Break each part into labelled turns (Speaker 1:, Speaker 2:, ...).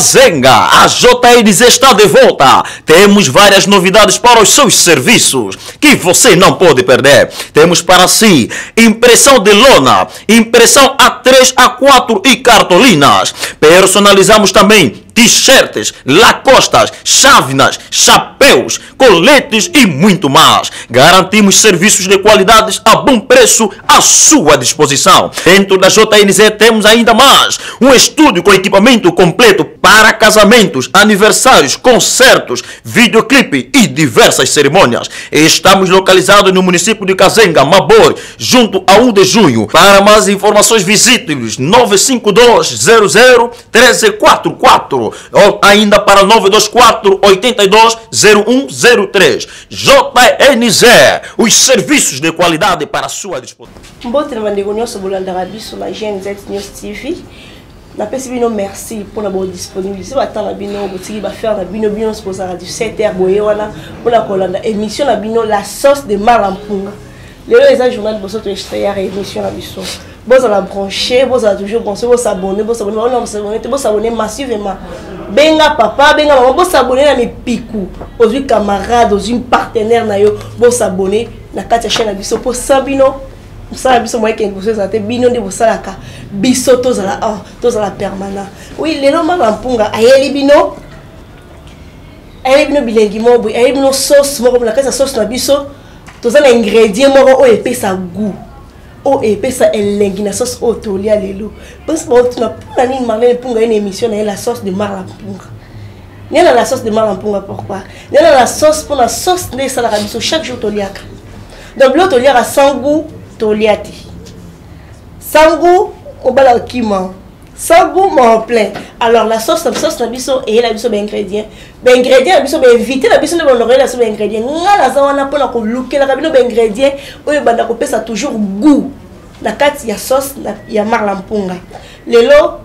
Speaker 1: Kazenga, a JNZ está de volta. Temos várias novidades para os seus serviços que você não pode perder. Temos para si impressão de lona, impressão A3, A4 e cartolinas. Personalizamos também t-shirts, lacostas, chávenas, chapéus, coletes e muito mais. Garantimos serviços de qualidade a bom preço à sua disposição. Dentro da JNZ temos ainda mais um estúdio com equipamento completo para casamentos, aniversários, concertos, videoclipe e diversas cerimônias. Estamos localizados no município de Kazenga, Mabor, junto a 1 de junho. Para mais informações visite-nos 952001344 ou ainda para 924820103. JNZ, os serviços de qualidade para a sua disposição.
Speaker 2: Bon travail sur la GNZ News TV. Na pesibino merci pour la bonne disponibilité. Attends la bino boutique va faire la bino bino pour ça du 7h boye wana pour la colonne émission la bino la sauce de malampunga. Les journal de votre extérieur émission la biso. Vous allez brancher, vous allez toujours penser, vous s'abonner, vous s'abonner massivement. Benga papa, benga maman, vous s'abonner à mes picou, aux camarades, aux partenaires na yo, vous s'abonner na katia chaîne la biso pour Sabino. Ça biso moi qui vous êtes bino de vous salaka biso tozala permanent. Oui, les noms malampunga ayeli bino bilengi mobo ayeli bino sauce moko na kasa sauce na biso tozala ingrédient moko o epesa goût. O epesa elengi na sauce o tolia lelo. Parce que tu na pour nini marler punga une émission na la sauce de malampunga. Ni la sauce de malampunga pourquoi? Ni la sauce pour la sauce de salaka biso chaque jour toliaka. Donc l'autre toliaka sans goût toliati. Sans goût au bala kima. Sans goût mon plein. Alors la sauce na biso et la biso ben ingrédient. Ben ingrédient la biso ben éviter la biso de honorer la sauce ben ingrédient. Ngala za wana pona ko looker la bino ben ingrédient oyo banda ko pesa toujours goût. Na kati ya sauce ya malampunga. Lelo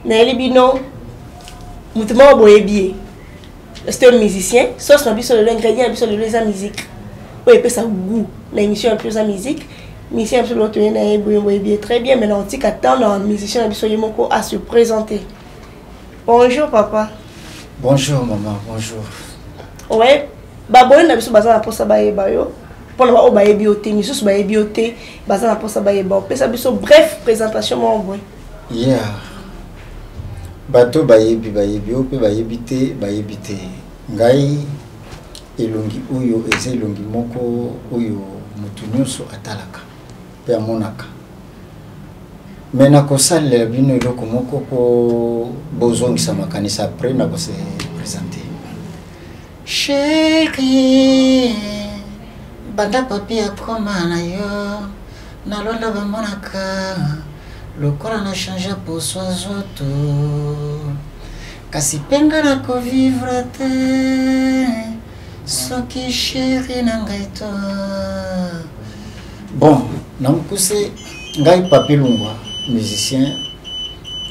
Speaker 2: na elibino mutima boyebi. C'est un musicien, sauce na biso le ingrédient biso le les musique. Oyo pesa goût. La émission un peu la musique. Musicien absolument très bien. Maintenant, on dit qu'attendre un musicien à se présenter. Bonjour papa.
Speaker 3: Bonjour maman, bonjour.
Speaker 2: Ouais, babone na biso bazana posa baye bayo. Pour le baye bioté, misus baye bioté, bazana posa baye ba. Pesa biso bref présentation mon boy.
Speaker 3: Yeah. Bato baye bio pe baye bité. Ngai elongi uyo eze elongi moko uyo mutu nyonso atalaka. Pe amonaka. Mena kosala bino eloko moko ko bozongisa makanisa après na se présenter.
Speaker 4: Chérie, banda papi akoma na yo nalonda bamonaka lokola na changer pour soi zoto kasi penga na ko vivre te soki chérie na ngai to.
Speaker 3: Bon, namkuse ngai Papi Lungwa, musicien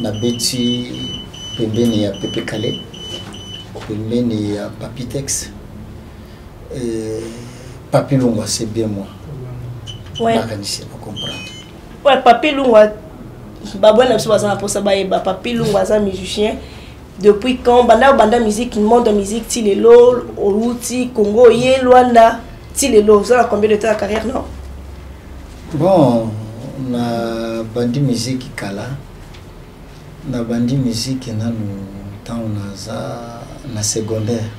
Speaker 3: na beti pembeni ya Pepe Kale, pembeni ya Papitex. Papi Lungwa c'est bien moi.
Speaker 2: Ouais.
Speaker 3: Organiser pour comprendre.
Speaker 2: Ouais, Papi Lungwa babone na biso bazana posa baye ba. Papi Lungwa za musicien. Depuis quand banda musique monde de musique ti lelo Oruti Congo ye Luanda ti lelo ça a combien de temps de carrière non?
Speaker 3: Bon, na bandi musique kala na bandi musique na no temps na secondaire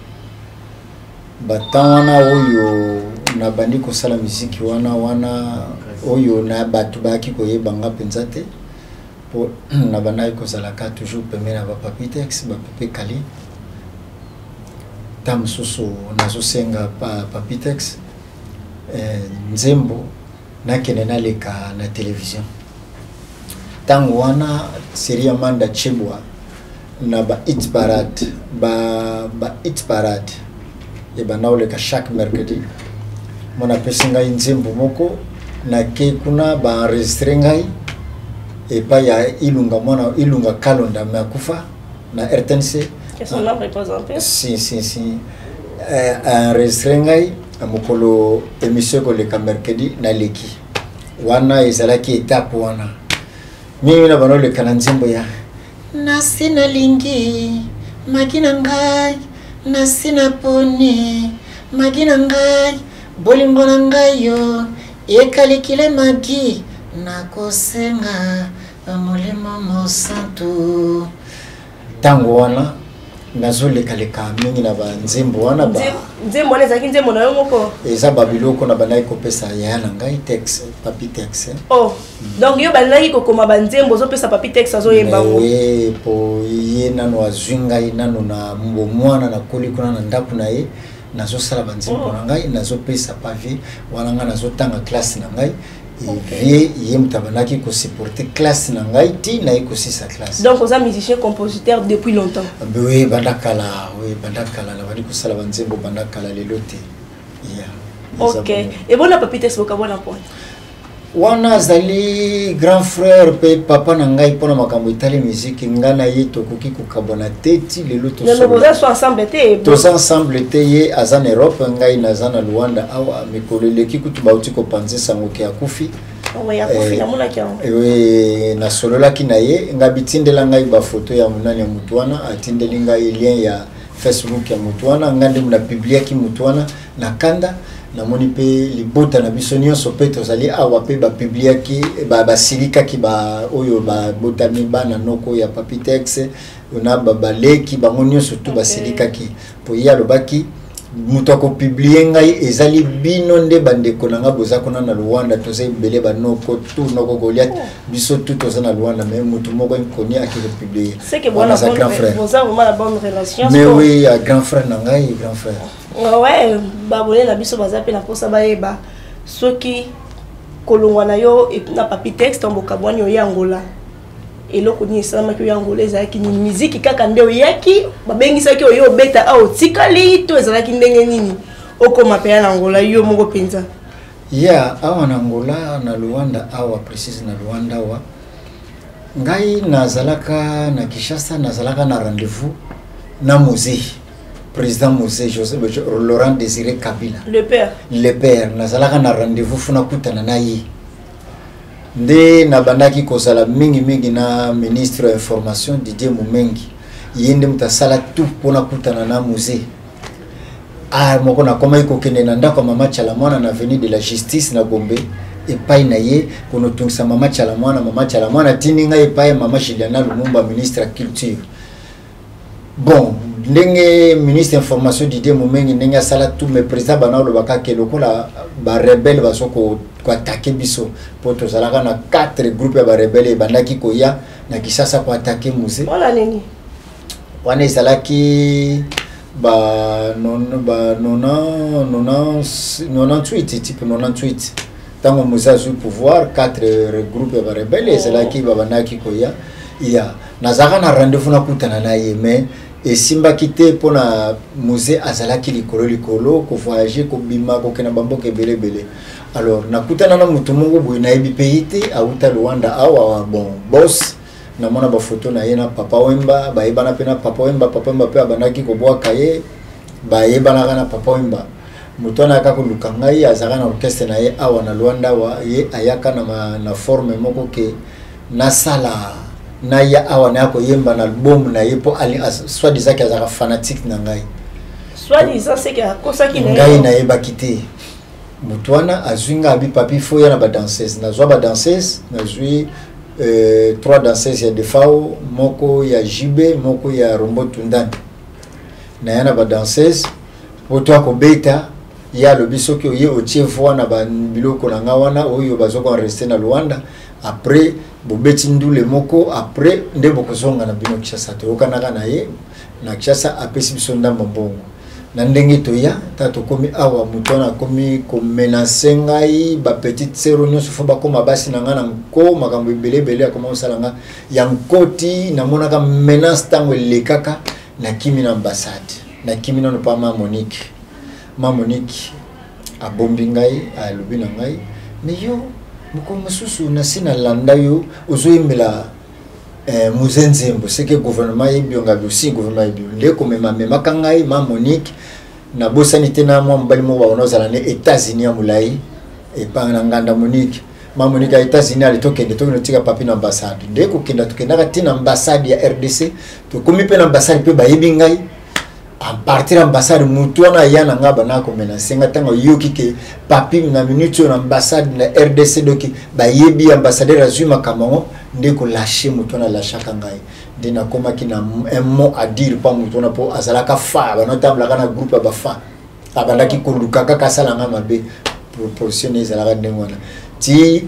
Speaker 3: batana oyo na bandi ko sala musique wana oyo na batu baki ko yebanga penzate pour na banda ko sala ka toujours pemena ba Papitex ba Pepe Kali tam soso na zosenga pa Papitex nzembo na kenena leka na télévision tango wana série Amanda Chebwa na ba hit parade et ba naoleka chaque mercredi mona pesinga nzembo moko na ke kuna ba enregistrer ngai et pas ya ilunga kalonda makufa na RTNC
Speaker 2: Qu'est-ce qu'on a représenté?
Speaker 3: Si enregistrer ngai amukolo émission ko le mercredi na leki wana ezalaki étape wana mimi na bano le kananzimbo ya
Speaker 4: Nasina lingi Magina ngai nasina poni magina ngai bolingo na ngai yo ekalikile magi nakosenga molimo mosantu
Speaker 3: tango wana nazolekaleka mingi na banzembo wana ba
Speaker 2: nzembo wana ezalaki nzembo na yo moko
Speaker 3: eza babiloko na bandaki kopesa yaya na ngai texte papi texte
Speaker 2: oh donc yo bandaki kokoma banzembo ozopesa papi texte azoyemba ngo
Speaker 3: po ye nano azwi ngai nano na mwana na koli kuna na ndako na ye nazosala banzembo na ngai nazopesa pavi wana ngai nazotanga classe na ngai et ye mutabanaki ko supporter classe na ngai ti na ekosisa classe
Speaker 2: donc oza musicien compositeur depuis longtemps
Speaker 3: oui bandakala na bandi kosala banzembo bandakala lelo te
Speaker 2: ok et bona papi texte bokabona point
Speaker 3: wana azali grand frère pe papa na ngai pona makambo itali musique ngana ye tokoki kokabona te ti lelo to
Speaker 2: so ensemble te
Speaker 3: tous ensemble te ye azana Europe ngai naza na Luanda awa mikolo leki kutu bauti ko panze sango ke akufi na solo laki na ye ngabi tindela ngai ba photo ya munani ya mutwana atindeli ngai lien ya Facebook ya mutwana ngande muna publiaki mutwana na kanda na moni pe libota na biso nyonso pe tozali awa pe ba publiaki ba silika ki ba oyo ba botami bana noko ya papi texte ona ba baleki bango nyonso tu ba silika ki po ya lobaki muto ko publier ngai ezali bino nde bandeko nanga bozako na Luanda tozai bele ba noko tu noko Goliath biso tu tozana Luanda mais muto moko nkoni akile publier
Speaker 2: c'est que bon grand frère vous avez vraiment la bonne relation
Speaker 3: mais oui grand frère nangai grand frère
Speaker 2: ouais babone na biso bazape na posa baeba soki kolongwa na yo na papi texte mboka bwani yo yangola eloko ni salama ki yangola ezaki ni musique kaka nde oyaki babengisaki oyo beta a otikali to ezalaki ndenge nini okoma pe na Angola yo moko penza
Speaker 3: awa na Angola na Luanda awa précise na Luanda wa ngai nazalaka na Kinshasa nazalaka na rendez-vous na musée président Mosé Joseph Laurent Désiré Kabila le père nazalaka na rendez-vous funa kutana na ye nde na bandaki kozala mingi na ministre information Didier Mumengi yende mutasala tout pona kutana na musée moko na koma ikokende na ndako mama Chalamwana na avenue de la justice na Gombe epai na ye kono tungisa mama Chalamwana tininga epai mama Juliana Lumumba ministre ya culture bon ndenge ministre information Didier Mumengi ndenge asala tout mais président banalo bakake lokola ba rebelle basoko ko attaquer biso po tozalaka na 4 groupes ya ba rebelle bandaki koya na Kinshasa ko attaquer musée
Speaker 2: wala nini
Speaker 3: wana ezalaki ba 98 type 98 tango musée a eu pouvoir 4 groupes ya ba rebelle ezalaki ba bandaki koya nazaka na rendez-vous na kutana na ye mais et simba kité pona musée azalaki likolo ko voyager ko bima ko kena bamboke belebele alors nakutana na mutu mongo boy na yebi pays auta Luanda awa bon boss na mona ba photo na ye na papa Wemba ba yebana pe na papa Wemba pe abandaki ko boa kaye ba yebana na papa Wemba mutu na ka ko lukangai azaka na orchestre na ye awa na Luanda wa ye ayaka na forme moko ke na sala na ya awa na ko yemba na album na yepo ali soit disant que azaka fanatique na ngai
Speaker 2: soit disant c'est que kosaki na
Speaker 3: ngai na yeba kité mutwana azwinga abi papi foya na ba danseuse na zwa ba danseuse na zwi 3 danseuses ya Defao moko ya Jibe moko ya Rombo Tundani na yana ba danseuse poto ko beta ya lobiso ki oye otie voix na ba biloko na ngawana oyo bazoko rester na Luanda après bobeti ndule moko après nde bokozonga na bino Kinshasa to kanaka na ye na Kinshasa apesi biso ndamba mbongo na ndenge toya tato komi awa mutona komi ko menacer ngai ba petite sœur nyonso fo ba koma basi na ngana nko makambo belebele akoma osalanga ya nkoti na monaka menace tango lekaka na kimi na ambassade na kimi na pa Monique abombi ngai alobi na ngai mais yo moko mususu na sina landa yo ozoyemela Muzenzembo c'est que gouvernement yebionga aussi gouvernement yebio ndeko mema kangai Monique na bosanité na mwa mbali mo baona zala ne États-Unis ya mulai e pa na nganda Monique Mamonika États-Unis ali tokende to notika papi na ambassade ndeko kenda tokenda kati na ambassade ya RDC to komi pe na ambassade pe ba yebi ngai a partir ambassade mutu na yana ngaba na ko menacer ngatanga yoki ke papi na minute na ambassade na RDC doki ba yebi ambassadeur azuma kamango ndeko lâcher mutu na lâchaka ngai ndina koma kina un mot à dire pas mutu na po azalaka fa ba notable kana groupe ba fa abandaki konduka kaka sala ngama be proportionner zalaka ndengwana ti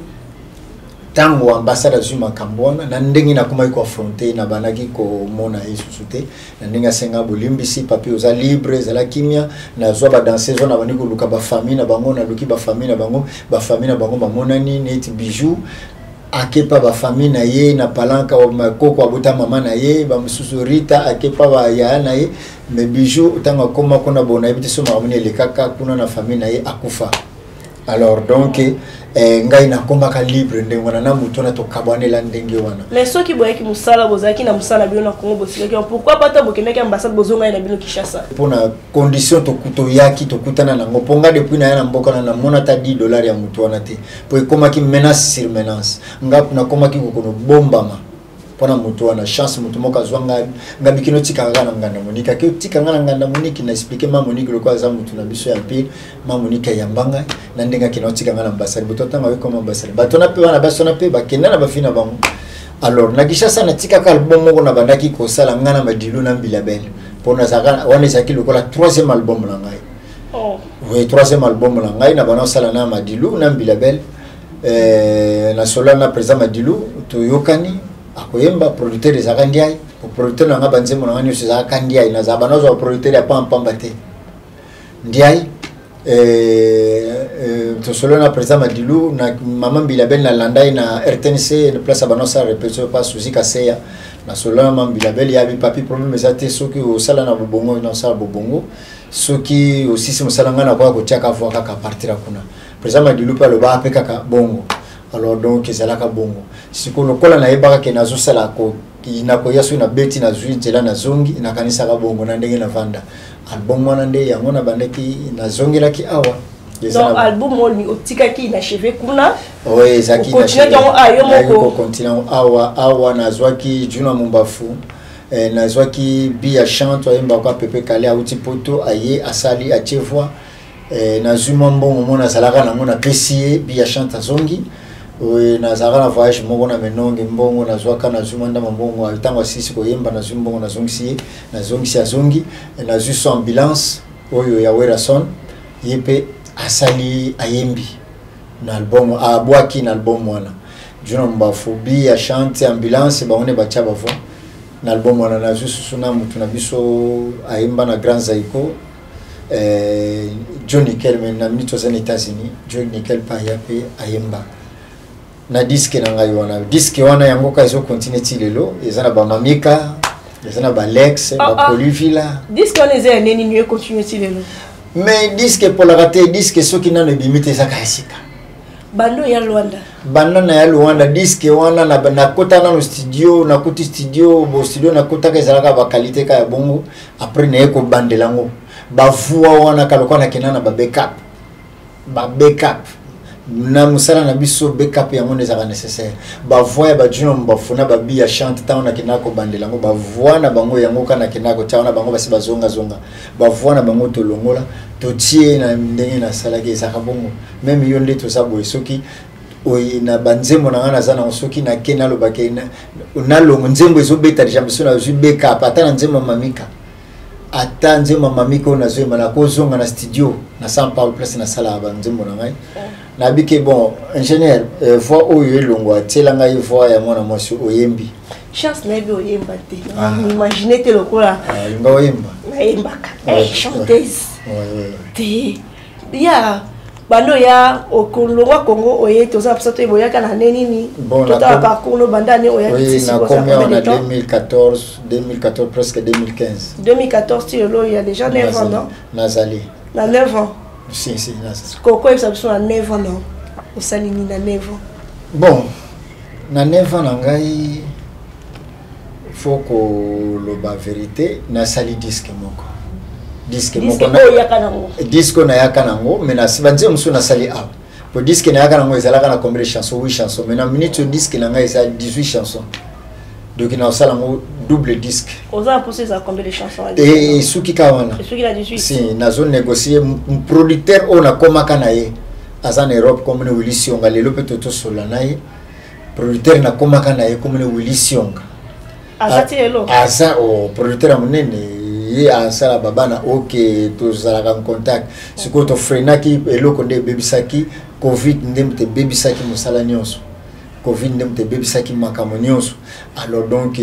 Speaker 3: tango ambassade azuma kambona na ndengi na kuma iko affronter na banaki ko mona esusute na ndenga senga bolimbisi papi oza libre zala kimia na zo ba danser zo na baniko luka ba famille na bango na luki ba famille na bango ba mona ni neti bijou akepa ba famille na ye na palanka o makoko abuta mama na ye ba mususu Rita akepa ba ya na ye me bijou tanga koma kona bona ebiti so mamune le kaka kuna na famille na ye akufa. Alors donc ngai na komba ka libre ndengwana na mutu na to kabwanela ndenge wana
Speaker 2: mais soki boyaki musala bozaki na musala bio na Congo bosika pourquoi pas ta bokendaki ambassade bozonga na bino Kinshasa
Speaker 3: pour na condition to kuto yaki to kutana na ngoponga depuis na yana mboka na mona ta $10 ya mutu wana te po ekoma ki menace sur menace ngap na koma ki kono bombama pona mutu wana chance mutu moka zwanga ngabikino tika ngana nganda monika ke tika ngana nganda moniki na expliquer ma moniki lo kwa za mutu na biso ya pile ma monika yambanga na ndenga kino tika ngana ambassade botota ngawe comme ambassade batona pe wana basona pe bakenda na bafina bango. Alors na Kinshasa na tika ka album moko na bandaki ko sala ngana madilu na Bilabel pona zaka wana zaki lo la 3e album na ngai.
Speaker 2: Oh
Speaker 3: oui 3e album na ngai na bana sala na madilu na Bilabel na solo na présent madilu to yokani akoyemba producteur des akandiai pour producteur na ngaba nzemo na nganiose za akandiai na za banazo producteur ya pamba te ndiai to solo na président Madilu na mama Bilabel na landai na RTNC na place banosa répétition pas souci kaseya na solo na mama Bilabel ya bi papi problème ezate soki o sala na bobongo na sala bobongo soki aussi si musala ngana kwa ko tiaka fwa kaka partira kuna président Madilu pa lo ba pe kaka bongo. Alors donc ezalaka bongo sikolo kola na yebaka ke nazo sala ko inako yaso na beti na zui nzela na zongi na kanisa ka bongo na ndenge na vanda album wana nde yango na bandaki na zongela ki awa
Speaker 2: donc album oli otika ki na cheve kuna
Speaker 3: oui zaki na cheve
Speaker 2: ayo moko
Speaker 3: continent awa na zwaki juna mumbafu na zwaki bia chante yemba kwa pepe kale auti poto aye asali achevwa na zuma mbongo mona salaka na mona pesie bia chante zongi. Oui, na zara voyage moko na menonge mbongo na zwaka na zumanda mbongo atango sisi ko yemba na zumbongo na zongisi azongi na zuso ambulance oyo ya Werason yepe asali ayembi na album abwaki na album wana juna mbafobi ya chante ambulance baone bacha bavo na album wana na zuso suna mutu na biso ayemba na Grand Zaiko Johnny Kelman na minute aux États-Unis Johnny Kel pa yape ayemba na disque na ngai wana disque wana yango ka iso continue ti lelo ezana ba mamika ezana ba Lex ba Polivila
Speaker 2: disque wana ezana neni ni continue ti lelo
Speaker 3: mais disque pour la rater disque soki na bimite saka esika
Speaker 2: bando ya Luanda
Speaker 3: banda na ya Luanda disque wana na kota na studio na kuti studio bo studio na kota ka ezalaka ba qualité ka ya bongo après na eko bandelango ba voix wana kaloko na kinana ba backup na musala na biso backup ya monde ezaka nécessaire ba voix ba juno mbafuna ba bia chante ta na kinako bandelango ba voix na bango yango kana kinako ta na bango basi bazonga ba voix na bango to longola to tie na ndenge na salaki ezaka bongo même yo nde to sabo soki oyi na banzembo na ngana zana soki na kena lo bakena na longo nzembo ezobeta déjà biso na zu backup ata na nzembo mamika ata nzembo mamika na zo mana ko zonga na studio na São Paulo place na sala ba nzembo na ngai na bike bon ingénieur voix oyo elongo atelanga ye voix ya mwana mwasi oyembi
Speaker 2: chance na bi oyemba te imaginer te lokola
Speaker 3: nga oyemba
Speaker 2: na yembaka chanteuse te ya bando ya okolongwa Congo oye toza psato eboyaka na neni ni tota parcours no bandane oya
Speaker 3: kitisi ko ça en 2014 presque 2015
Speaker 2: tu il y a déjà 9 ans non
Speaker 3: Nazali
Speaker 2: na 9 ans
Speaker 3: si Nazali
Speaker 2: koko ça na 9 ans non au salini na 9 ans
Speaker 3: bon na 9 ans ngai faut que la vérité na sali disque moko disque na yakanango mais na sibanze musu na sali a Pour disque na kana ngo ezala kana combien de chansons? 8 chansons. Maintenant minute disque na nga ça 18 chansons. Donc il a ça un double disque.
Speaker 2: Aux imposés ça combien de chansons?
Speaker 3: Et Suki Kawana.
Speaker 2: Suki la 18.
Speaker 3: Si na zone négocier un producteur on a comme kanaye en Europe comme Willy Sionga le peut-être solanaye producteur na comme kanaye comme Willy Sionga.
Speaker 2: Azati elo.
Speaker 3: Asa o producteur amunene ye asala babana OK tozala en contact. Siko to frenaki eloko nde bebisaki Covid ndemte bebisaki musala nyonso. Covid ndemte bebisaki makambo nyonso. Alors donc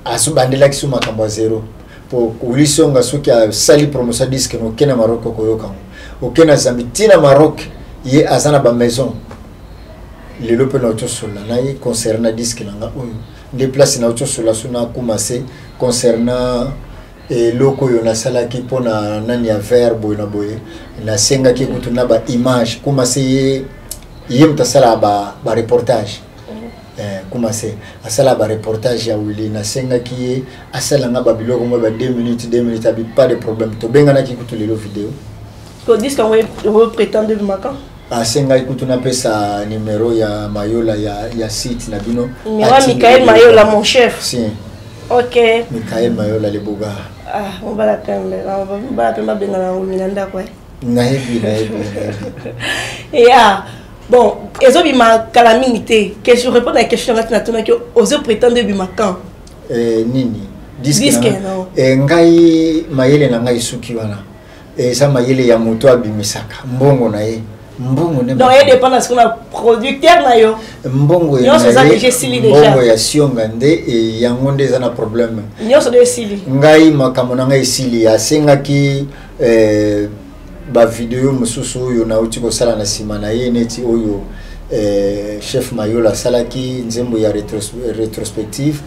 Speaker 3: asubandela kisu makambo zéro. Pour Ulisonga soki a sali promotion disque no kena Maroc koyoka. Okena Zambitina Maroc ye azana ba maison. Le lope na auto sola na ye concernant disque nanga oyo. Des places na auto sola suna commencer concernant loko yo na sala ki pona nani ya verbe na boye. Na senga ki kutuna ba image commencer ye mtasala ba reportage. Commencer à ça ba reportage ya Willy na senga qui à ça nga ba biloko mo ba 2 minutes abi pas de problème to benga na ki kutu lelo vidéo
Speaker 2: ko disque on prétendre makan
Speaker 3: à senga ikutu na pesa numéro ya Mayola ya site na bino
Speaker 2: Michael Mayola mon chef
Speaker 3: si
Speaker 2: OK
Speaker 3: Michael Mayola le boga
Speaker 2: on va la pembe on va la pembe benga na minanda quoi
Speaker 3: na hebi
Speaker 2: ya bon, et ma calamité. Que je réponds à la question que oser prétendre bimakan.
Speaker 3: Nini.
Speaker 2: Disque non.
Speaker 3: Ngai mayele na ngai suki wana. Ça mayele ya moto abimisaka. Mbongo na ye. Mbongo ne.
Speaker 2: Non, il dépend de ce qu'on a producteur na yo.
Speaker 3: Mbongo ya.
Speaker 2: Nyo so za déjà sili déjà.
Speaker 3: Mbongo ya sionga nde et yango nde za na problème.
Speaker 2: Nyo so de sili.
Speaker 3: Ngai makambo na ngai sili ya senga ki ba video mususu oyo na uti ko sala na sima na ye neti oyo chef Mayola salaki nzembo ya rétrospective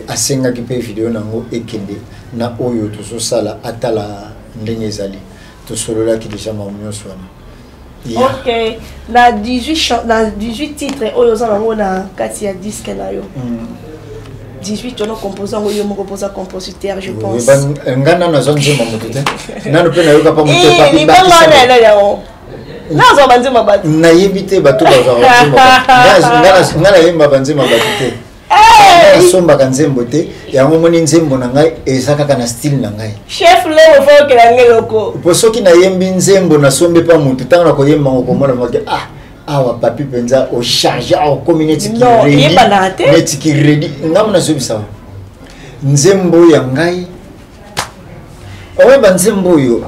Speaker 3: asenga ki pe video nango ekende na oyo to so sala atala ndenge ezali to solola ki déjà mamunyo swana.
Speaker 2: OK, na 18 titres oyo za nango na kati ya disque na yo. 18 on composant ou yo compositeur je pense.
Speaker 3: Ngana na zone zema motete. Nano pe na yoka pa moto pa
Speaker 2: bi ba. Na zo banzima ba.
Speaker 3: Na yebite ba to ba zo. Ngana yemba banzima ba tete. Somba kanzembo te yango moni nzembo na ngai ezaka kana style na ngai.
Speaker 2: Chef le faut que la ngeloko.
Speaker 3: Po soki na yembi nzembo na sombe pa mutu tanga ko yemba ko mona moke awa papi penza o charge au community qui ready neti qui ready ngamuna zobisa nzembo ya ngai owe banzembo yo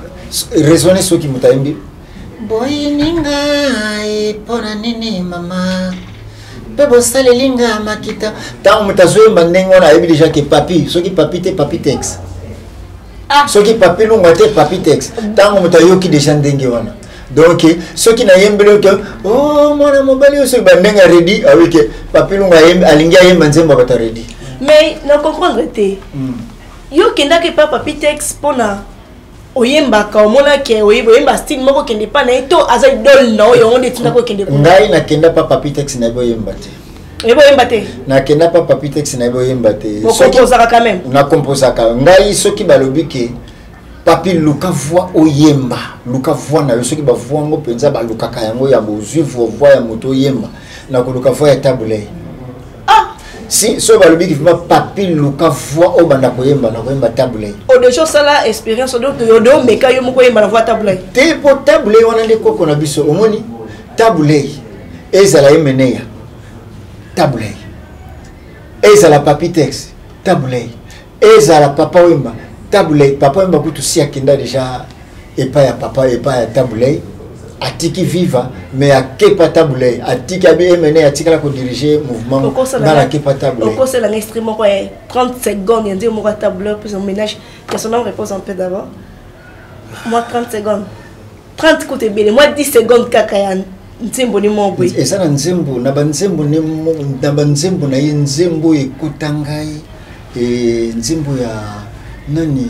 Speaker 3: raisonner soki mutayembi
Speaker 4: boy ninga pona nini mama bebo sale linga makita
Speaker 3: tant mutazoyemba ndengo na yebi déjà que papi soki papi te papi tex soki papi lunga te papi tex tant mutayoki déjà ndenge wana. Donc ceux qui n'aiment pas que oh mon mobile aussi bandenga ready avec papi lunga alingia yemba nzembo bata ready
Speaker 2: mais non comprendre te yo kenda ke pa papi tex pona oyemba ka omona ke oyemba style moko kende pa na to aza idol na oyo onde tinda ko kende
Speaker 3: ngai na kenda pa papi tex na boyemba te
Speaker 2: yemba te
Speaker 3: na kenda pa papi tex na boyemba te
Speaker 2: mo composaka quand même
Speaker 3: na composaka ngai soki balobi ke papi luka voix oyemba luka voix na yo soki ba voix ngo penza ba luka ka yango ya bozwi voix ya moto yemba na ko luka voix ya tabule si so ba lobi ki papi luka voix o banda ko yemba na ko yemba tabule
Speaker 2: o de choses la expérience donc yo do meka yo moko yemba na voix tabule
Speaker 3: te po tabule wana le koko na biso omoni tabule ezala yemeneya tabule ezala papi tex tabule ezala papa wemba tabule papa mba kutu si akenda déjà epa ya papa epa ya tabule atiki viva mais akepa tabule atiki abi emene atika la ko diriger mouvement dans la kepa tabule
Speaker 2: au c'est l'instrument quoi 30 secondes il dit mo tabule plus un ménage que son nom repose un peu d'abord moi 30 secondes 30 côté belé moi 10 secondes kaka ya nzembo ni mo boy
Speaker 3: et ça na nzembo na banzembo ni na banzembo na nzembo ekutangai et nzembo ya nani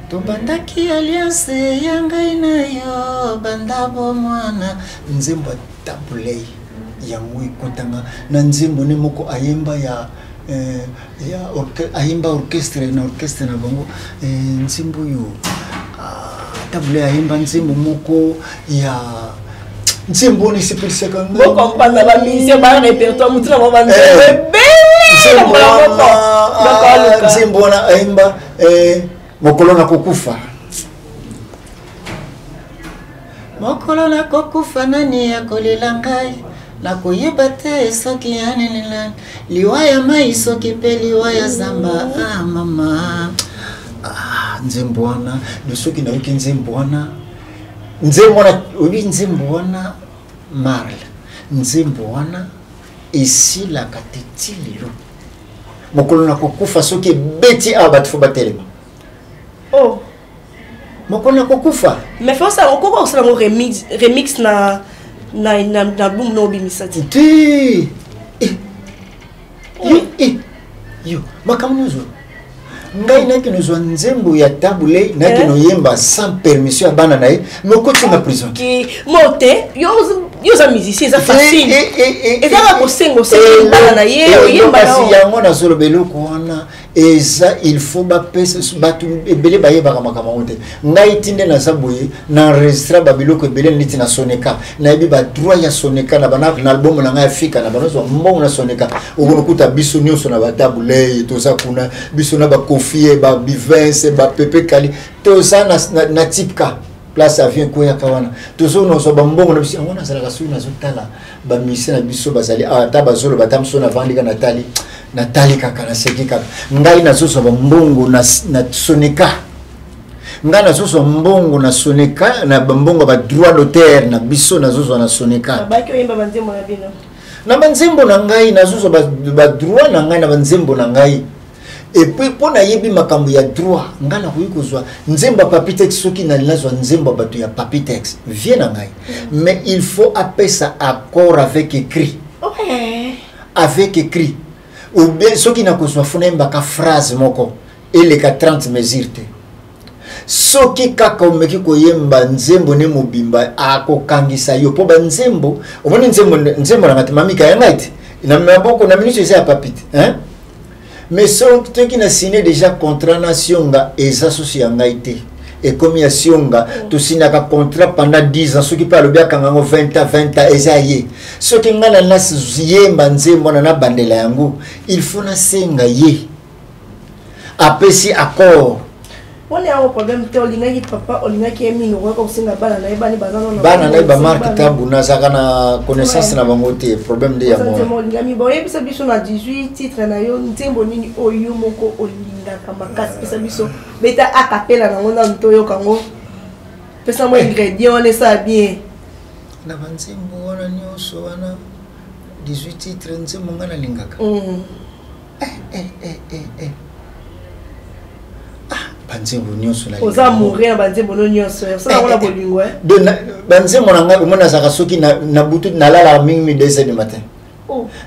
Speaker 4: to bandaki alliance ya ngai na yo bandabo mwana
Speaker 3: nzembo tabule yango ekotanga na nzembo ne moko ayemba ya aimba orchestre na bango nzimbo yo tabule aimba nzimbo moko ya nzimbo ni sipelisa kanga
Speaker 2: boko mpanda ba musicien ba répertoire mutuna ba banze
Speaker 3: nzimbo na aimba mokolo na kokufa
Speaker 4: nani akolela ngai nakoyeba te soki anelela liwaya mai soki pe liwaya zamba mama
Speaker 3: nzembo wana soki nayoki nzembo wana nzembo wana marle nzembo wana esilaka te ti lelo mokolo na kokufa soki ebeti awa bato fo batelema mokolo na kokufa
Speaker 2: mais faut ça okoko osala ngo remix na boom no bimisati
Speaker 3: ti yo makamuzo ngai naki nozwa nzembo ya tabule naki noyemba sans permission ya bana na ye mokoti na prison
Speaker 2: ki mote yo za musicien za facile ezaka kosengo sengo bana na ye oyemba
Speaker 3: kasi yango na zolo beloko wana eza il faut bapesa batu ebele bayebaka makambo te ngai tinde na zaboye na enregistra babiloko ebele niti na soneka na yebi ba droit ya soneka na bana na album na ngai fika na bana zo mbongo na soneka okonokuta biso nyonso na batabule toza kuna biso na ba kofie ba bivense ba pepe kali toza na tipka place avion ko ya kawana tozo no so ba mbongo na biso ngona zala kasu na zotala ba mise na biso bazali ata bazolo batamso na vandika Natali kaka na seki kaka ngai na zoso mbongo na soneka ngai na zoso mbongo na soneka na mbongo ba droit d'auteur na biso na zoso na soneka
Speaker 2: ba ki oyemba banzembo na bino
Speaker 3: na banzembo na ngai na zoso ba droit na ngai na banzembo na ngai et puis pona yebi makambo ya droit ngai na koyi kozwa nzemba papitex soki na lazwa nzemba bato ya papitex vient na ngai mais il faut appeler ça accord avec écrit avec écrit ou bien ceux qui n'ont pas fait une phrase moko et les 30 mesures ceux qui kaka meki koyemba nzembo ne mobimba akokangisa yo po banzembo omoni nzembo na matemamika ya ngaite na maboko na minute ya papite hein mais ceux qui n'a signé déjà contrat nationga eza sosi ya ngaite et comme ya sionga to sinaka contrat pendant 10 ans ceux qui parlent bien quand 20 ans ezaye ceux qui ngana nas yemba nzembo na bandela yango il faut na senga ye apesi accord
Speaker 2: on est en problème te olingaki papa olingaki emi no ko singa bana na ebani bazana
Speaker 3: bana na ba marque tabu na saka na connaissance na bango te problème de ya mo
Speaker 2: olingami boye bisa biso na 18 titre na yo ntembo nini oyo moko olingaka makasi bisa biso beta akapela na ngona ntoyo kango pesa mo ingrédient on ça bien
Speaker 3: na banzembo wana nyoso wana 18 titre nzembo ngana lingaka banzembo nyonso na
Speaker 2: oza mourir banzembo nyonso ça on la bolingo
Speaker 3: de banzembo na ngai mona saka soki na butu na lala mingi 2h du matin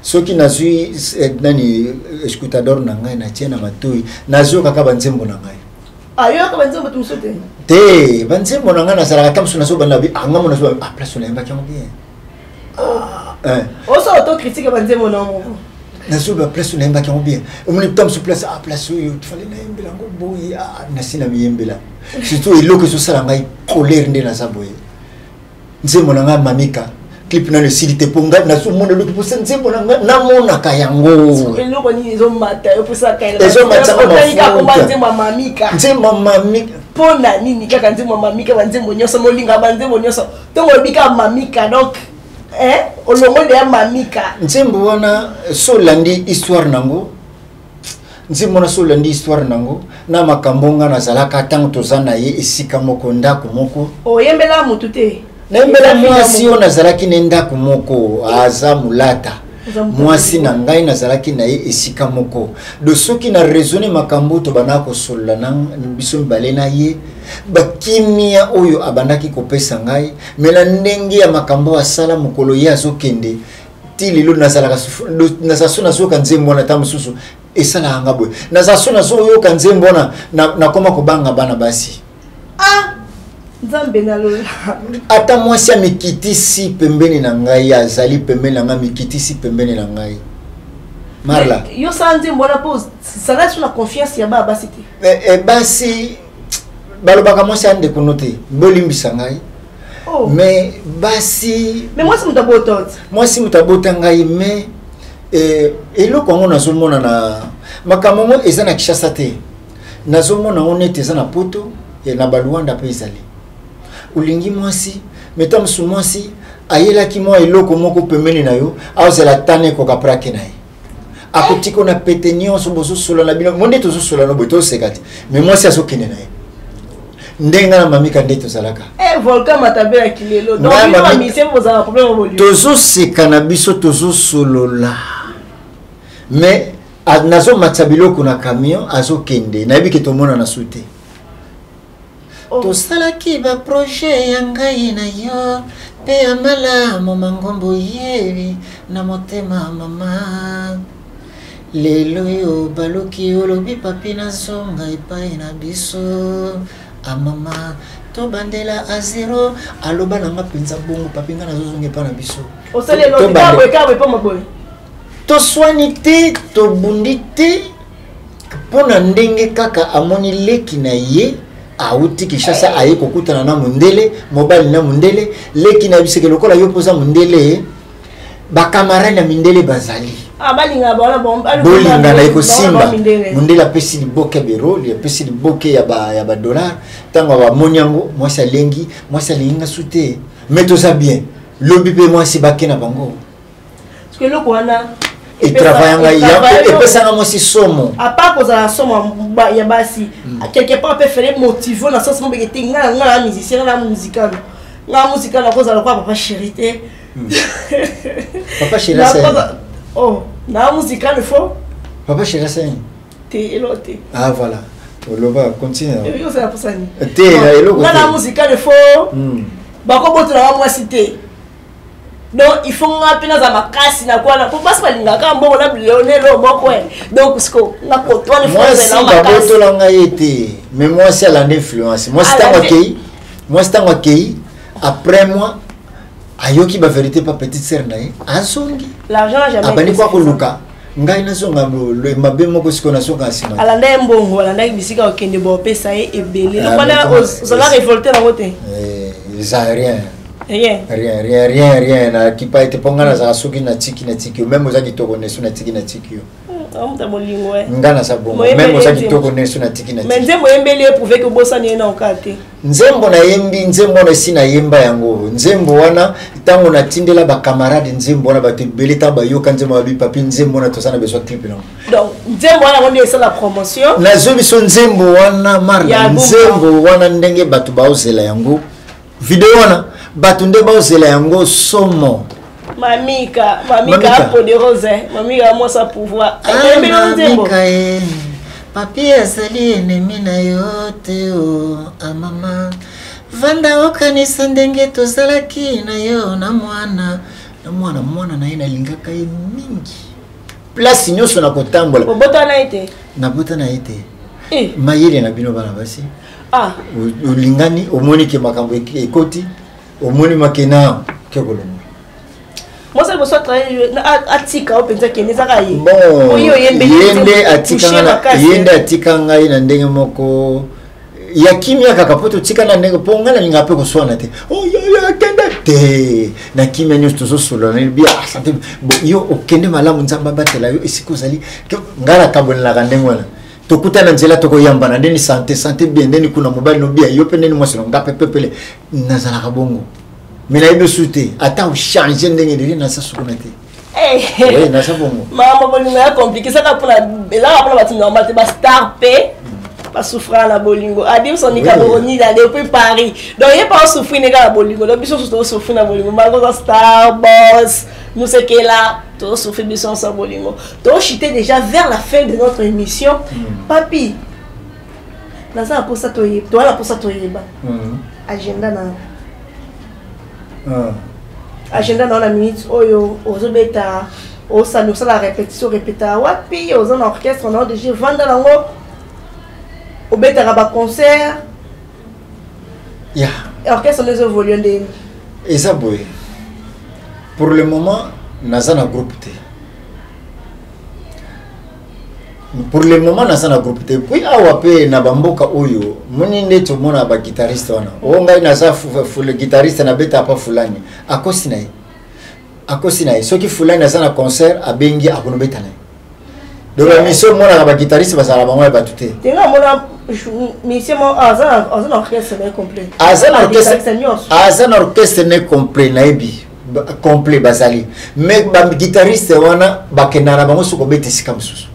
Speaker 3: soki nazui nani escutador na ngai na tiena matoi nazo kaka banzembo na ngai
Speaker 2: ayo ka banzembo tumsote
Speaker 3: te banzembo na ngai na sala kamso nazo banabi anga mona so place na yamba kyango bien
Speaker 2: oso auto critique banzembo na mo
Speaker 3: nazo ba place na yamba kyango bien omoni tam sur place place yo fallait na yembela ngo boye na sina miyembela surtout iloko so sala ngai colère nde na saboye nzembo na ngai mamika clip na le site ponga na so mona luki posa nzembo na ngai na mona kayango
Speaker 2: eloko ni zo mata yo posa kayango
Speaker 3: ezo mata
Speaker 2: ko nzembo mamika
Speaker 3: nzembo mamika
Speaker 2: pona nini kaka nzembo mamika banzembo nyoso molinga banzembo nyoso tongo bika mamika donc olongo de mamika
Speaker 3: nzembo wana so landi histoire nango nzembo na so landi histoire nango na makambonga na zalaka tango tozana ye esika moko ndako moko
Speaker 2: oyembela mutu te
Speaker 3: nembela mwasi yo nazalaki ne ndako moko aza mulata mwasi na ngai nazalaki na ye esika moko de soki na raisonner makambo to bana ko solola na biso mibale na ye bakimia oyo abandaki kopesa ngai mela ndenge ya makambo asala mokolo ye azokende ti lelo nazalaka nazaso nazoyoka nzembo wana ta mosusu esala anga boye nazaso nazoyoka nzembo wana nakoma kobanga bana basi
Speaker 2: nzambe na lola
Speaker 3: ata mwasi amikitisi pembeni na ngai azali pembeni na ngai mikitisi pembeni na ngai Marla.
Speaker 2: Yo senti mbona pose ça reste sur la confiance ya ba basi te.
Speaker 3: Basi balobaka mwasi ande konote bolimbisa ngai.
Speaker 2: Oh.
Speaker 3: Mais basi
Speaker 2: moi c'est mutabota.
Speaker 3: Moi si mutabota ngai mais eloko ngo nazomona na makambo ngo eza na Kishasa te. Nazomona onete eza na poto et na baluanda pe ezali. Ulingi mwasi meta msu mwasi ayelaki mwa eloko moko pemeni na yo azela tane ko kaprake na ye. Akotiko na pete nyonso bozo solo na bino monde tozo solo na boto sekati mais mwasi azokene na ye. Ndenga na mamika ndeto zalaka.
Speaker 2: Volcan matabela kilelo. Donc il va misé vous avez un problème au volume.
Speaker 3: Tozo sekana biso tozo solo la. Mais nazo matabilo kuna camion azo kende na yebi ke tomona na sute.
Speaker 4: To salaki ba projet yangai na yo pe amala mo mangombo yebi na motema mama. Lelo yo baloki olobi papi na zonga epai na biso. A mama to bandela a zero aloba nanga penza bongo papi nga nazozonga epai na biso.
Speaker 2: O sale lo ka pa maboy.
Speaker 3: To soinité to bundité pona ndenge kaka amoni leki na ye auti Kishasa aye kokutana na mundele mobile na mundele leki na biseke lokola yo poza mundele ba camarade na mindele bazali
Speaker 2: balinga bana
Speaker 3: bolinga na eko simba mundele apesi liboke bero li apesi liboke ya ba dollar tango ba monyango mwasi alengi mwasi alinga sute metoza bien lobi pe mwasi bakena bango
Speaker 2: parce que loko wana
Speaker 3: et travaille et pesa moi si somo
Speaker 2: à part cause la somme ya basi quelque part peut faire motiver dans sens mo be tinga nga musicien na musical na cause la papa charité
Speaker 3: papa chéri c'est
Speaker 2: oh na musical il faut
Speaker 3: papa chéri c'est
Speaker 2: té eloté
Speaker 3: ah voilà oloba continue
Speaker 2: et yo ça pour ça ni
Speaker 3: té eloko
Speaker 2: na musical il faut ba ko boto na moi cité. Donc il faut ngapina za makasi na kwa na pour pas balinga ka mbongo na Lionel moko donc siko na kotwa le français na makasi
Speaker 3: moi c'est la nga été mais moi c'est la influence moi c'est un accueil après moi ayoki ba vérité pas petite sœur nae azongi
Speaker 2: l'argent jamais
Speaker 3: abani kwa koluka ngai nazonga le mabe moko siko na soka sima
Speaker 2: alanda mbongo alanda bisika okende bo pesa e ebele donc voilà aux la révolter na côté
Speaker 3: ça rien na kipa ite pongana za suki na tiki même aux akitoko nesu na tiki yo
Speaker 2: amuta molingo
Speaker 3: ngana sabongo même aux akitoko nesu na tiki
Speaker 2: mais nzembo embele eprouver que bossa ni na okate
Speaker 3: nzembo na yembi nzembo na sina yemba yango nzembo wana tango na tindela ba camarade nzembo na bato beleta ba yoka nzembo ba papi nzembo na tosana beso clip non
Speaker 2: donc nzembo wana on est la promotion
Speaker 3: na zobi so nzembo wana marna nzembo wana ndenge bato baozela yango video wana batunde baozela yango somo
Speaker 2: mamika poderosa mamika moi sa pouvoir
Speaker 4: mamika papi azali ennemi na yo te o mama vanda okanisa ndenge tozalaki na yo na mwana na ye nalingaka ye mingi
Speaker 3: place nyonso na kotambola
Speaker 2: nabota na ete
Speaker 3: mayele na bino bana basi ulingani omoni ke makambo ekoti omoni makena ke kolongo
Speaker 2: moi c'est pour ça travailler atika openza kene zaka yi
Speaker 3: bon yende atika ngai na ndenge moko ya kimia kaka poto tika na ndenge ponga na linga pe ko swana te oh ya kende te na kimia nyos to solo na bia santé yo okende malamu nzamba batela yo isiko zali ngala kabonela ka ndenge wana tokuta na nzela toko yamba na ndeni santé bien ndeni kuna mobile no bia yo pe ndeni mwasino ngape pepele nazala ka bongo mais na ibe sute ata o changer ndenge de na sa sukuna te oui na sa bongo
Speaker 2: mama bolingo ya compliqué ça pour la là pour batu normal te ba star pe pas souffrir la bolingo adim son ni Camerouni là depuis Paris donc il pas souffrir nega la bolingo donc biso surtout souffrir na bolingo malgré star boss nous c'est que là tout souffrir biso sans bolingo donc j'étais déjà vers la fin de notre émission papi na ça pour ça to yeba agenda na agenda dans la minute oyo ozobeta osano ça la répétition wapi aux en orchestre on a déjà vendre lango obeta ba concert orchestre les volumes de
Speaker 3: et ça boy pour le moment naza na groupe te pour le moment na sana groupe te puis awa pe na bamboka oyo moni ndeto mona ba guitariste wana onga ina za le guitariste na beta pa fulani akosina soki fulani sana concert abengi akonobeta na donc la mission mona ba guitariste basala bango ba tuté
Speaker 2: tenga mona mission azana orchestre complet
Speaker 3: azana orchestre ne complet na ebi complet bazali mais ba guitariste wana bakena bango soko beta sikamsusu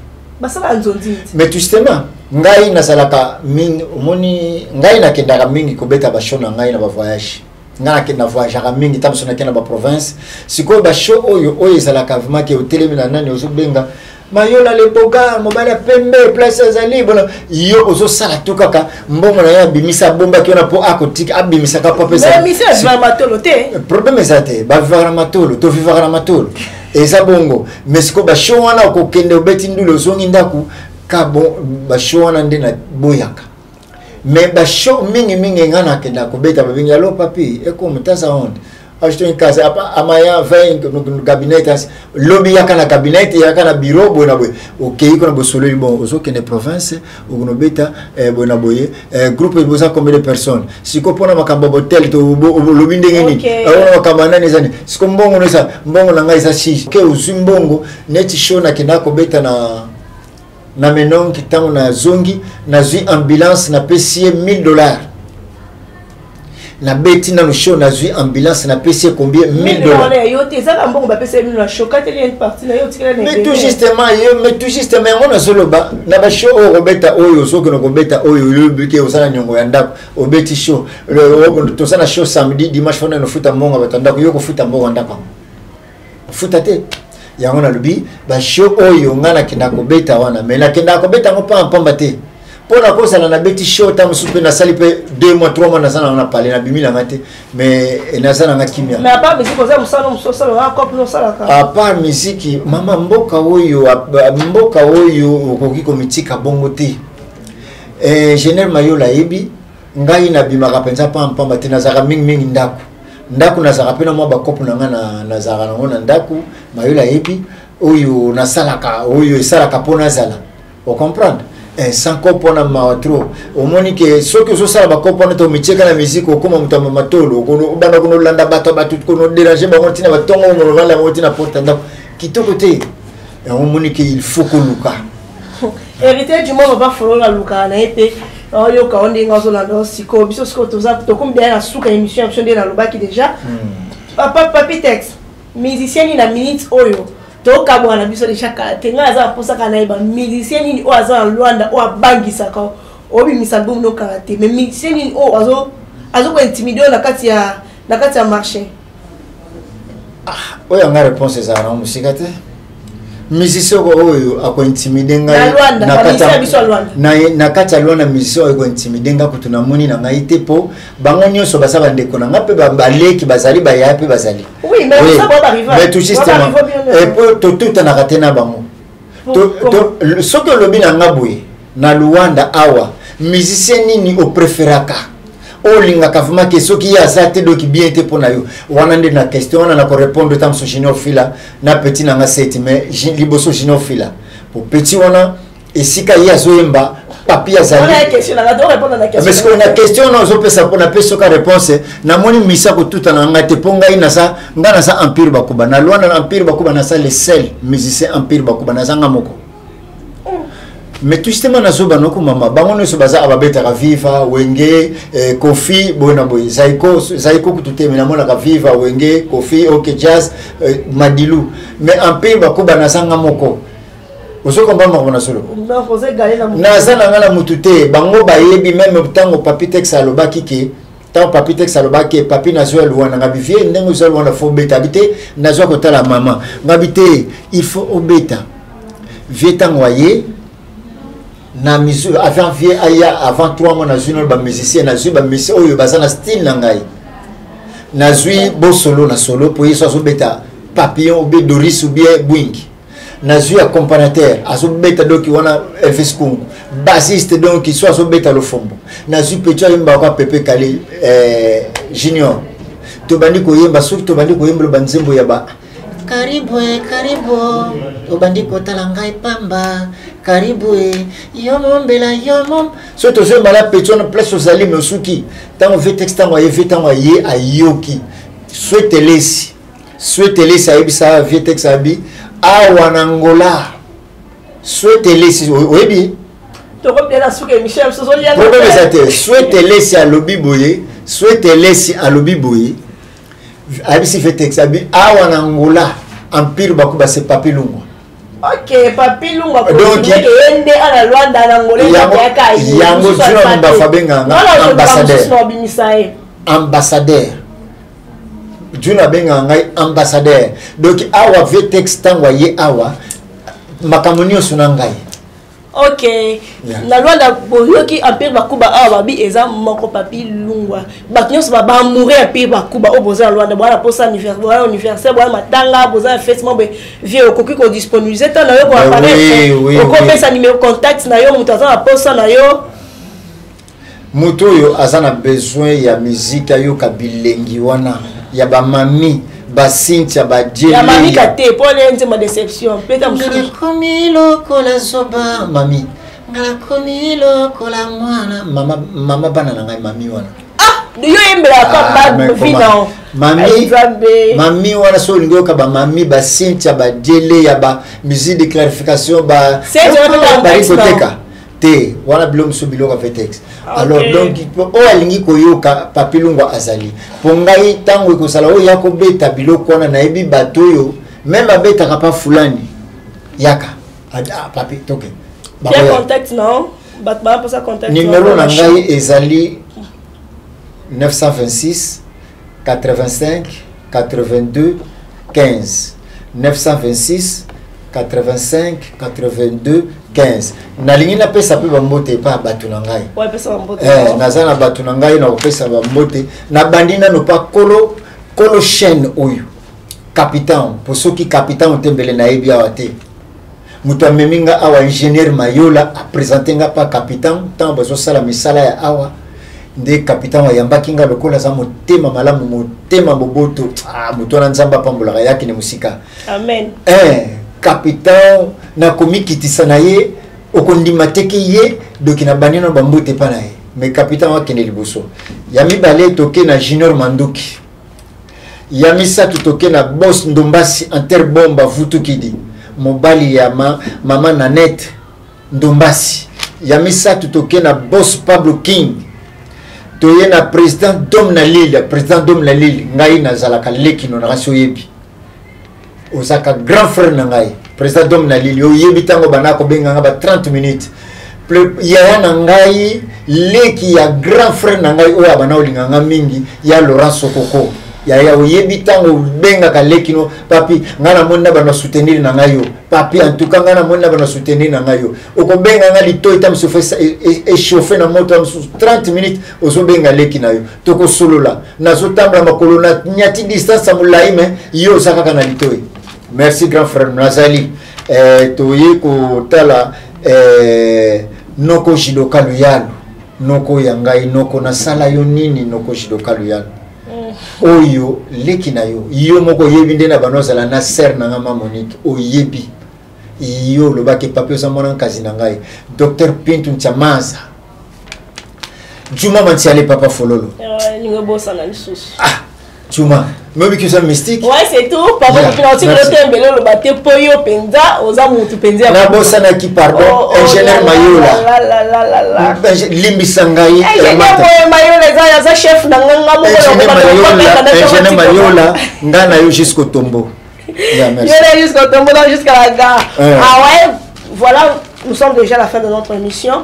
Speaker 3: mais justement ngai nasalaka mingi omoni ngai nakendaka mingi kobeta bashow na ngai na ba voyage ngana kenda voyage mingi tamso na kenda ba province sikoyo bashow oyo ezalaka vraiment ke hotelemi na nani ozobenga mayola le boga mobala pembe place azali bona yo ozosala to kaka mbongo na ya bimisa bomba kiona po akotika abimisa ka pa pesa
Speaker 2: mais c'est va matolo te
Speaker 3: problème ezate ba vivara matolo to vivara matolo eza bongo mais siko ba show wana ko kende obeti ndulo zongi ndaku ka bon ba show wana ndena boyaka mais ba show mingi ngana kenda ko beta ba binga lo papi e ko mutasa honte acheter une case amaya 20 cabinet lobby yaka na cabinet yaka na bureau bona boy OK ko na bosolo bon ozo kende province ou no beta bona boye groupe boza combien de personnes siko pona makamba hotel to lobby ndenge ni ona makamba nani zani siko mbongo no sa mbongo na ngai sa shi ke uzimbongo neti show na kenda ko beta na menon kitango na zongi na zui ambulance na pesier $1000 na beti na show na zui ambulance na pesier combien $1000 mais tout justement on a solo ba na ba show o robeta oyo so ko beta oyo lobike osana nyongo ya ndako obeti show to sana show samedi dimanche fona no futa mbongo batandako yo ko futa mbongo ndako futa te yango na lobi ba show oyo ngana kenda ko beta wana mais na kenda ko beta ngopa pamba te pona ko sala na beti show tam supe na sali pe 2 mois 3 mois na sana na parler na bimila ngate mais na sana na kimia
Speaker 2: mais à part musique oza musala musala wa couple no sala ka
Speaker 3: à part musique mama mboka oyo okoki komitika bongo te General Mayola ebi ngai na bimaka penza pamba te na zaka mingi ndaku na zaka pena mo ba couple na nga na zaka na ndaku Mayola ebi oyo na salaka oyo salaka pona zala o comprendre sans compona maotro omoni ke soki so sala ba compona to micheka na musique okoma mutamba matolo kono bana kono landa bato kono déranger ba kontina ba tongo no vanda motina porta ndako kitoko te omoni ke il faut que luka
Speaker 2: hérité du monde va falloir la luka na ete yo ka onde ngazo la do siko biso siko to za to comme bien la suka émission de na lobaki déjà papi texte musicien ni na minute oyo to kabwa na biso déjà tenga za posa kana iba musicien ni o aza Rwanda o abangisa ka obi misalbum no karate mais musicien ni o azo ko intimider na kati ya marché
Speaker 3: oya nga réponse za na musika te musicien ko oyo ako intimider nga na kati ya Rwanda musicien ko intimider nga kutuna moni na ngai te po bango nyonso basaba ndeko na ngape baleki bazali ba yape bazali
Speaker 2: oui mais ça va arriver
Speaker 3: mais tout justement et pour tout na katena bango to soko lobi na ngabwe na Rwanda awa musicien nini o préféraka olinga kavuma ke soki ya zate doki bien te pona yo wana nde na question wana na ko répondre tam so junior fila na petit na nga seti mais liboso junior fila pour petit wana esika ya zoemba papi azali
Speaker 2: on a question na do répondre na question
Speaker 3: parce que na question na zo pesa pona peso ka réponse na moni misa ko tuta na ngate ponga ina sa ngana sa empire bakuba na Rwanda na empire bakuba na sa le seul musicien empire bakuba na zanga moko mais tout justement na zo banoko mama bango no so baza ababeta ka viva wenge kofi bona boy zaiko kutute mina mona ka viva wenge kofi OK jazz madilu mais empire bakuba na zanga moko ozo komba mona solo na zana ngala mutute bango bayebi même tango papi tex alobaki ke tango papi tex alobaki papi nazo Rwanda ngabivie ndengo zo Rwanda fo beta bité nazo kotala mama ngabité il faut obeta vietango waye na misu avant vie aya avant 3 mois na zino ba musicien na zui ba musicien oyo bazana style na ngai na zui bo solo na solo po yeso so beta papillon ou bien Doris ou bien Bwingi na zui accompagnateur aso beta doki wana Elvis Kungu bassiste donc soit so beta lo fombo na zui pecha yimba kwa Pepe Kale junior to bandi ko yemba surtout bandi ko yemba banzembo ya ba
Speaker 4: karibu obandi kotala ngai pamba karibu yo mombela yo mom
Speaker 3: so to se mala pecho na place ozali mosuki tango ve texte tango ye tango ye ayoki souhaite lesi ayebisa ve texte abi awa na Angola souhaite lesi oyebi problème c'est souhaite lesi alobi boye souhaite lesi alobi boye ayebisi ve texte abi awa na Angola empire bakuba se Papi Lungwa.
Speaker 2: Ok, Papi Lungwa donc yende ala Luanda na Angola
Speaker 3: yango juna mbafa benga ambassadeur juna benga ngai ambassadeur donc awa ve texte tangwa ye awa makamoni osuna ngai.
Speaker 2: Ok, na Luanda boyoki empire bakuba awa babi eza moko Papi Lungwa baknyos baba mourir empire bakuba oboza Luanda bwana posa anniversaire bwana matanga boza festival be vie okoki ko disponibiliser ta na yo ko apparaître okopesa numéro contact na yo mutu aza posa na yo
Speaker 3: mutu yo azana besoin ya musique ayo kabilengi wana ya ba mami basintia bajeli
Speaker 2: ya mami kate pour les ma déception peut-être
Speaker 4: ngala komilo kola zoba mami ngala komilo kola mwana
Speaker 3: mama bana na ngai mami wana
Speaker 2: yo yembela pa ba vina
Speaker 3: mami wana so lingo ka ba mami basintia bajeli ya ba musique de clarification ba koteka te wana bilom so biloko fait texte. Alors donc o alingi koyoka Papi Lungwa azali pongai tango ekosala o yakobeta biloko wana na yebi bato yo même abeta ka pa fulani yaka papi toke
Speaker 2: bien contact non bat ba pour ça contact
Speaker 3: numéro na ngai ezali 926 85 82 15 926 85 82 15 nalingi na pesa pe bambote pa batu na ngai
Speaker 2: ouais pesa bambote
Speaker 3: nazana batu na ngai na pesa bambote na bandina no pa kolo chaîne oyo capitaine pour ceux qui capitaine tembele na yebi awate mutu ameminga awa ingénieur Mayola a présenté nga pa capitaine tant bazo sala misala ya awa nde capitaine ayambaki nga lokola za motema malamu motema boboto mutu na nzamba pambola yaki ne musika
Speaker 2: amen
Speaker 3: capitaine na komikitisa na ye okondima teke ye doki na banino bambote pa na ye mais capitaine wakende liboso ya mibale toke na Junior Manduki ya misatu toke na boss Ndombasi Interbomba Vutukidi mobali ya mama Nanette Ndombasi ya misatu toke na boss Pablo King toye na président Dom na Lille ngai na zalaka lekino na rasio yebi osaka grand frère na ngai président Dom na Lille yebi tango banako benga ba 30 minutes ya na ngai leki ya grand frère na ngai oya bana olinga nga mingi ya Laurent Sokoko ya yebi tango benga ka lekino papi ngana monna bana soutenir na ngai yo papi en tout cas ngana monna bana soutenir na ngai yo oko benga nga lito itam se fait échauffer na moto 30 minutes ozo benga leki na yo toko solola nazo tamba makolo na nyati distance amulai me yo saka na lito. Merci grand frère Nazali toye ko tala noko jidoka luyalo noko yangai noko na sala yo nini noko jidoka luyalo oyo leki na yo moko yebi nde na banozala na ser na ngama Monique oyebi yo lobaki papi za mwana kazi na ngai Dr Pintu Nchamaza Juma Mantiale papa fololo
Speaker 2: lingo bossa na lisusu
Speaker 3: Juma même que ça mystique
Speaker 2: ouais c'est tout papa qui nous tient mbele lo baté poyo penza oza mutu penza
Speaker 3: na bossa na ki pardon ingénieur Mayola limbi sangai
Speaker 2: ingénieur Mayola za chef na nganga mo
Speaker 3: ingénieur Mayola ngana yo jusqu'au tombeau
Speaker 2: jusqu'au tombeau jusqu'à la gare ouais voilà nous sommes déjà à la fin de notre émission.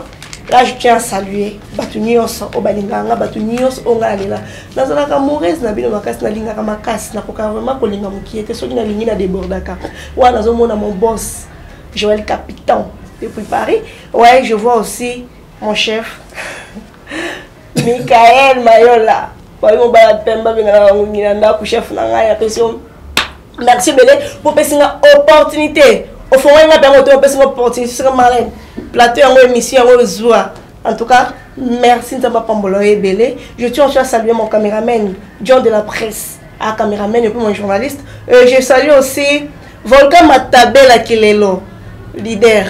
Speaker 2: Là, je tiens à saluer Batunios, Obalinganga, Batunios, Ongalela. Dans la Camorese, Nabino Makas, Nalinga Makas, Napoka, vraiment, Kolinga Muki, que ce qui n'a ligne à débordaka. Ouais, dans mon boss, Joël Capitaine, depuis Paris. Ouais, je vois aussi mon chef, Michael Mayola. Ouais, mon balade Pemba, chef Nanga, merci Belé pour passer une opportunité. Au fond, on a permis de passer une opportunité sur Marlène. Plateau en émission en tout cas merci Nzamba Pambolo et Belé. Je tiens aussi à saluer mon caméraman John de la presse à caméraman et puis mon journaliste. Je salue aussi Volcan Matabela Kilelo, leader.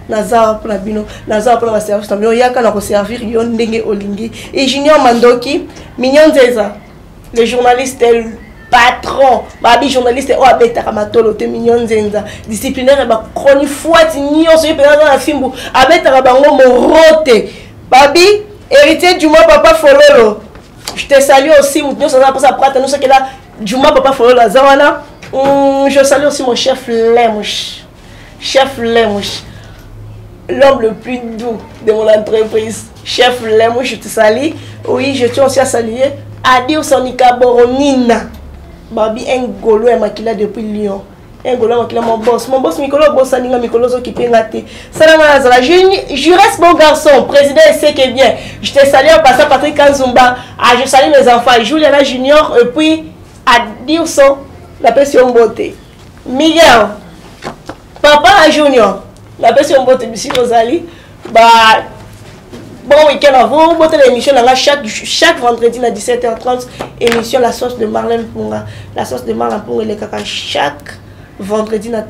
Speaker 2: Nazar pour la bino, Nazar pour la service, il y a qu'à servir yon ndenge olingi. Et Junior Mandoki, Mignon Zeza, le journaliste est le patron, babi journaliste o abeta kamatolo te Mignon Zeza, disciplinaire ba chronique fouette nyon so pe dans la film abeta bango morote. Babi héritier du mois papa Fololo. Je te salue aussi, nous sommes là pour ça prendre nous ce que là du mois papa Fololo Zawana. Je salue aussi mon chef Lemouche. Chef Lemouche. L'homme le plus doux de mon entreprise. Chef Lemouche, je te salue. Oui, je tiens aussi à saluer Adio Sonika Boronina. Babi Ngolo et Makila depuis Lyon. Ngolo Makila mon boss. Mon boss Mikolo Bossaninga Mikolo zo qui peut rater. Salam Azala. Je reste mon garçon. Président et c'est que bien. Je te salue en passant Patrick Kanzumba. Je salue mes enfants. Juliana Junior et puis Adio Son. La pression beauté. Miguel. Papa Junior. La personne botte Lucie Rosalie. Bah, bon week-end à vous. Botte l'émission chaque vendredi à 17h30. Émission La Sauce de Marlène Punga. La Sauce de Marlène Punga les caca chaque vendredi à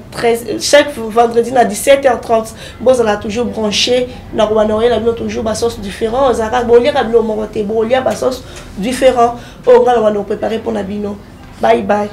Speaker 2: 17h30. Bon, on a toujours branché. On a toujours une sauce différente. On a une sauce différente. On va nous préparer pour Nabino. Bye bye.